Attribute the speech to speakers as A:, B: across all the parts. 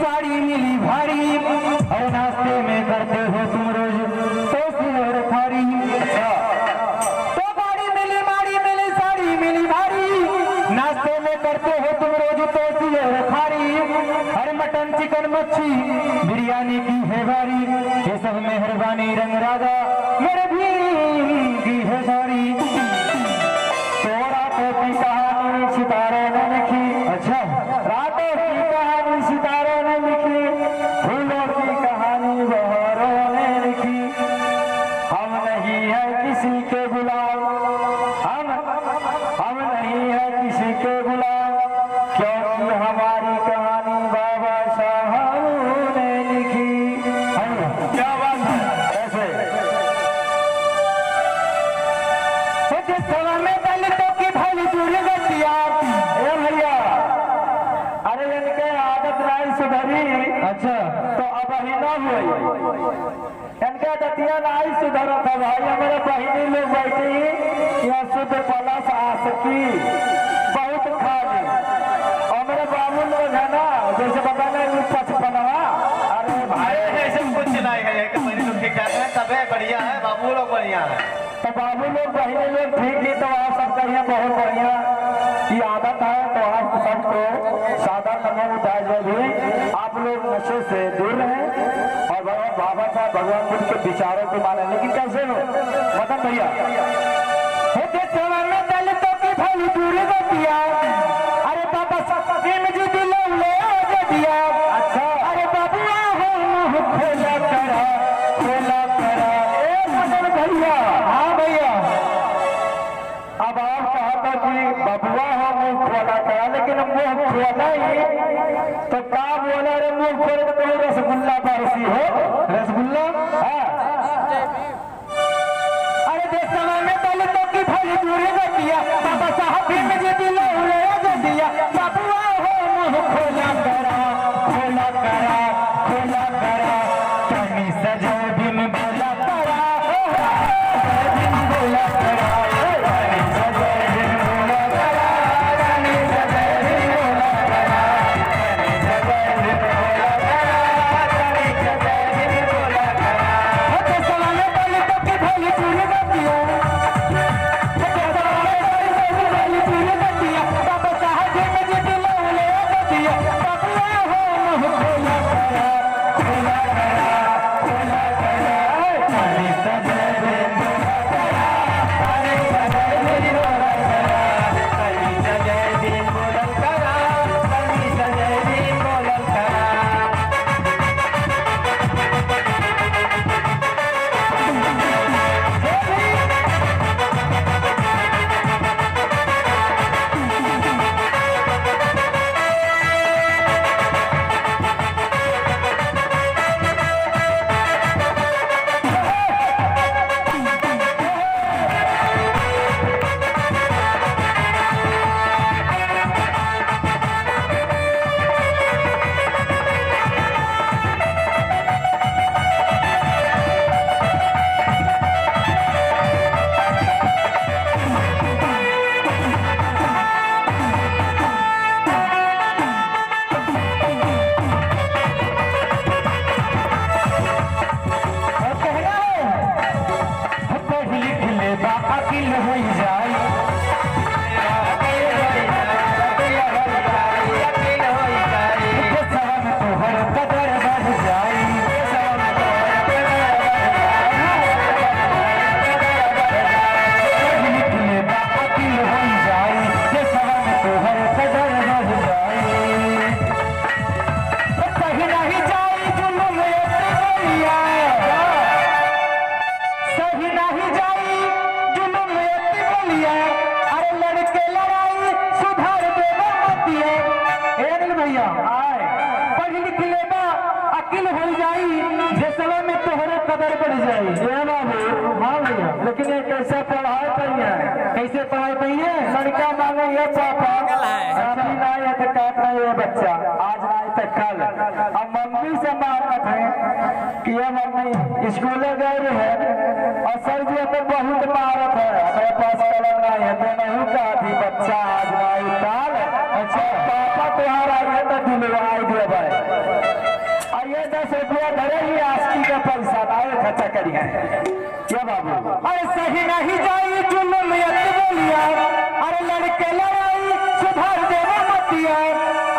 A: साड़ी मिली भारी और नाश्ते में करते हो तुम रोज टोसी और थारी। तो गाड़ी मिली माड़ी मिली साड़ी मिली भारी नाश्ते में करते हो तुम रोज टोसी और थारी। हर मटन चिकन मच्छी बिरयानी की है भारी ये सब मेहरबानी रंग राजा मेरे भीम की है सारी। तो रातों की कहानी सितारों ने लिखी। अच्छा रातों की कहानी सितारों ने लिखी फूलों की कहानी बहारों ने लिखी। हम नहीं है किसी के गुलाम हम नहीं है किसी के गुलाम क्योंकि हमारी कहानी बाबा साहब ने लिखी। क्या बात है ऐसे जिस सभा में दलितों की भली दूरी गतिया ए भैया अरे इनके आदत नहीं सुधरी। अच्छा तो अब ही ना हुई इनके दतिया नहीं सुधरा था भाई। हमारे बहिनी लोग बैठी यहाँ शुद्ध पलस आसकी बहुत खाली और मेरे बाबू लोग है ना जैसे पता नहीं 55। अरे भाई
B: ऐसे कुछ नहीं है कि मेरी लोग ठीक ठाक है तबे बढ़िया है बाबू लोग बढ़िया है।
A: तो बाबू लोग बहिनी लोग ठीक नहीं तो आप सबका यहाँ बहुत बढ़िया की आदत है। तो आप सबको सादा नमो उठाए भी आप लोग नशे से दूर रहें और भगवान बाबा साहब भगवान बुद्ध के विचारों को माने। लेकिन कैसे हो मदन भैया में दलितों की भली दूरी दिया। अरे बाबा भीम जी दिलो ले दिया। अच्छा अरे बाबुआ हो मुँह खोला करा ए मदन भैया। हाँ भैया अब आप कहा था कि बबुआ हो मुँह खोला करा लेकिन मुँह खोला ही तो क्या बोला रे मुँह खोल तो रसगुल्ला बरसी हो रसगुल्ला। अरे देश समय में दलितों की भली दूरी दिया बाबा साहब भीम जी दिलो ले दिया। बबुआ हो मुँह खोला करा कहीं सजा भीम बोला करा भीम बोला करा कहीं सजा भीम बोला करा कहीं सजा भीम बोला करा कहीं सजा भीम बोला करा कहीं सजा भीम बोला करा। होते सवाल दलितों की भली दूरी दिया बाबा साहब भीम जी दिलो ले दिया। बबुआ हो मुँह खोला करा कहीं सजा भीम बोला करा कहीं सजा भीम बोला करा कहीं सजा भीम बोला करा कहीं सजा भीम बोला करा। लेकिन ये कैसे पढ़ाई पड़ी है कैसे पढ़ाई पड़ी है लड़का मांगे ये पापा अभी ना ये तो कहता है ये बच्चा आज ना तो कल। अब मम्मी से मांगत है कि ये मम्मी स्कूल गए है और सर जी हमें बहुत मारत है हमारे पास कलम नहीं है तो नहीं कहा थी बच्चा आज ना कल। अच्छा पापा तुम्हारा ये तो दिलवाई दे भाई 10 रुपया धरे ही आस्ती का पैसा आए खर्चा करी है क्या बाबू? अरे सही नहीं जाई जुल्म यत बोलिया, अरे लड़के लड़ाई सुधार देवा मतिया,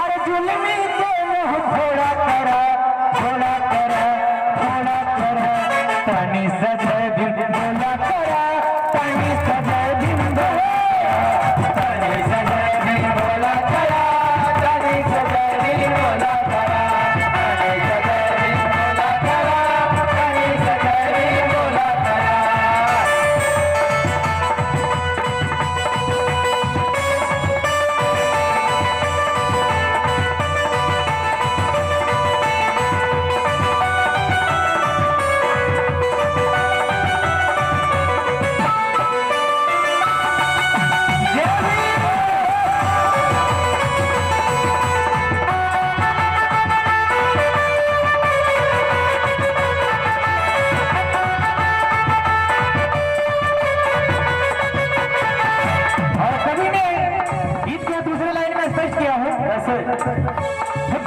A: अरे जुल्मी के मुंह थोड़ा करा थोड़ा करा थोड़ा करा, तनी सजय दिन बोला करा, तनी सजय दिन बोला, तनी सजय दिन बोला करा, तनी सजय दिन बोला करा, तनी सजय दिन बोला करा, तनी सजय दिन बोला करा। और कवि ने गीत के दूसरे लाइन में स्पष्ट किया है कैसे?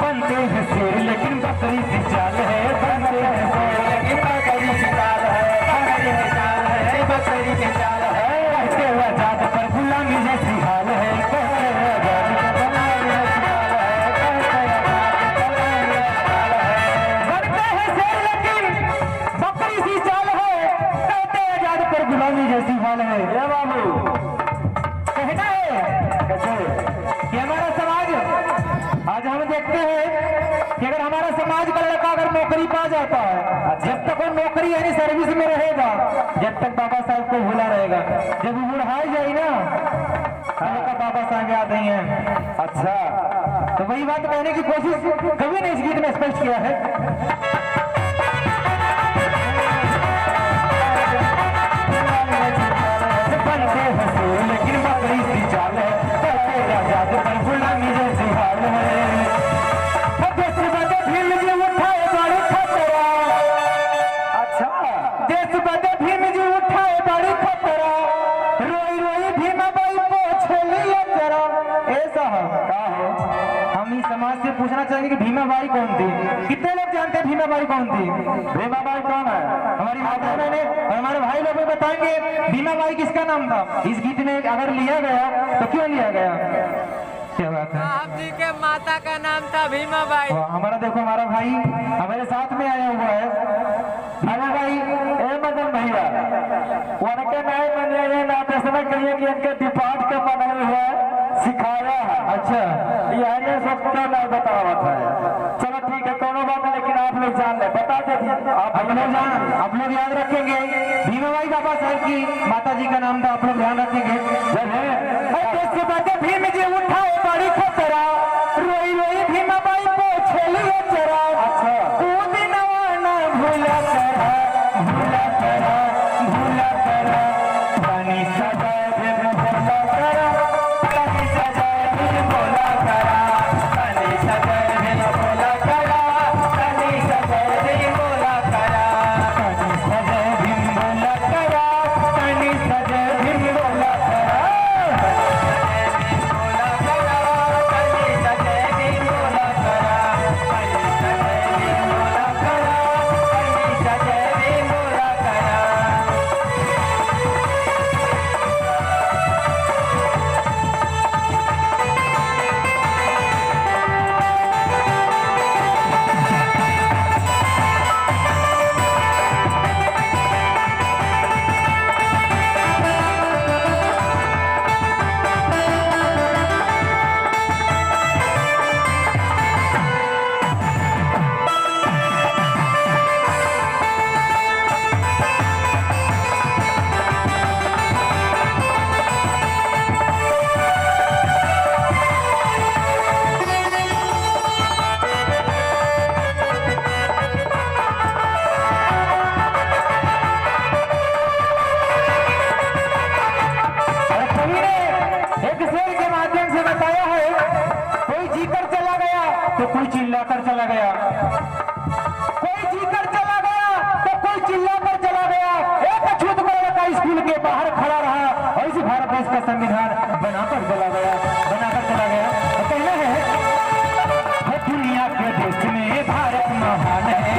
A: बनते हैं शेर लेकिन बकरी सी चाल है, बनते हैं शेर लेकिन बकरी सी चाल है, बकरी की चाल है, बकरी की चाल है, कहते आजाद पर गुलामी जैसी हाल है, कहते आजाद पर गुलामी जैसी हाल है, कहते आजाद पर गुलामी जैसी हाल है, बनते हैं शेर लेकिन बकरी सी चाल है, कहते आजाद पर गुलामी जैसी हाल है। ये बाबू कहना है कैसे कि हमारा समाज आज हम देखते हैं कि अगर हमारा समाज का लड़का अगर नौकरी पा जाता है, जब तक वो नौकरी यानी सर्विस में रहेगा, जब तक बाबा साहब को भूला रहेगा, जब वो बुढ़ाई जाए ना तो बाबा साहब याद नहीं है। अच्छा, तो वही बात कहने की कोशिश कवि ने इस गीत में स्पष्ट किया है। बनते हैं शेर लेकिन बकरी सी चाल है, कहते आजाद पर गुलामी जैसी हाल है, देश बदे भीम जी उठाए बड़ी खतरा, अच्छा देश बदे भीम जी उठाए बड़ी खतरा, रोई रोई भीमा बाई पोछे लिया जरा। ऐसा का हो हम इस समाज से पूछना चाहेंगे कि भीमा बाई कौन थी? कितने लोग जानते हैं भीमा बाई कौन थी? भीमा बाई कौन है? हमारी माता बहने और हमारे भाई लोग भी बताएंगे भीमा बाई किसका नाम था। इस गीत में अगर लिया गया तो क्यों लिया गया? क्या बात है?
C: आप जी के माता का नाम था भीमा बाई।
A: हमारा देखो हमारा भाई हमारे साथ में आया हुआ है भीमा बाई। ए मदन भैया उनके नए बने ये नाटक करिए कि इनके डिपार्ट का बनाया हुआ है सिखाया है। अच्छा ये सब क्या ना बतावत है। चलो ठीक है कोनो बात नहीं, लेकिन आप लोग जान ले बता दे आप लोग याद रखेंगे भीमा बाई बाबा साहब की माता जी का नाम था, आप लोग ध्यान रखेंगे। भीम जी उठाए बड़ी खतरा, रोई रोई भीमा बाई पोछे लिया जरा। अच्छा कूद नवाना भूला करा भूला करा भूला करा, तनी सजाए दिन बोला करा, तनी सजाए दिन बोला करा, तनी सजाए दिन बोला करा, तनी सजाए दिन बोला करा, तनी सजाए दिन बोला करा, तनी सजाए दिन बोला करा। तो कोई चिल्लाकर चला गया, कोई जीकर चला गया तो कोई चिल्लाकर चला गया, एक अछूत का स्कूल के बाहर खड़ा रहा और इस भारत देश का संविधान बनाकर चला गया, बनाकर चला गया। तो कहना है दुनिया के देश में भारत महान है,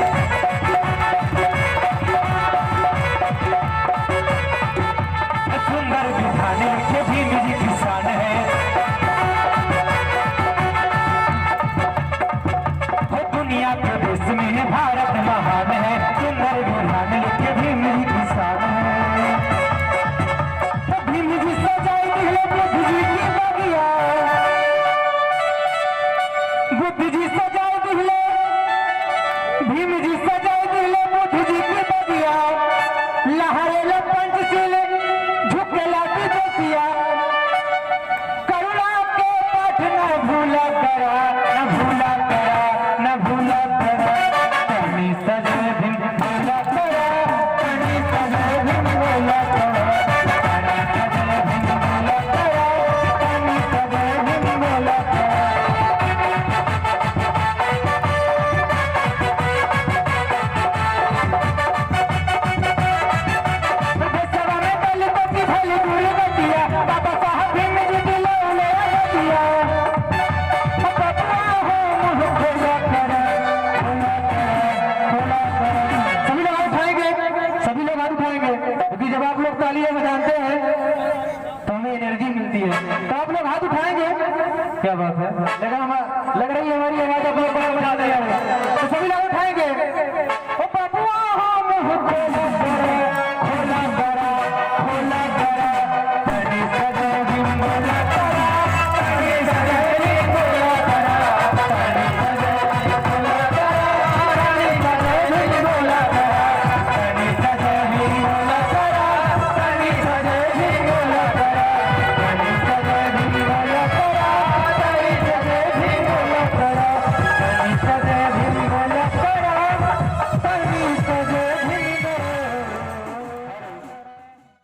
A: बात है, लेकिन लग रही है हमारी आवाज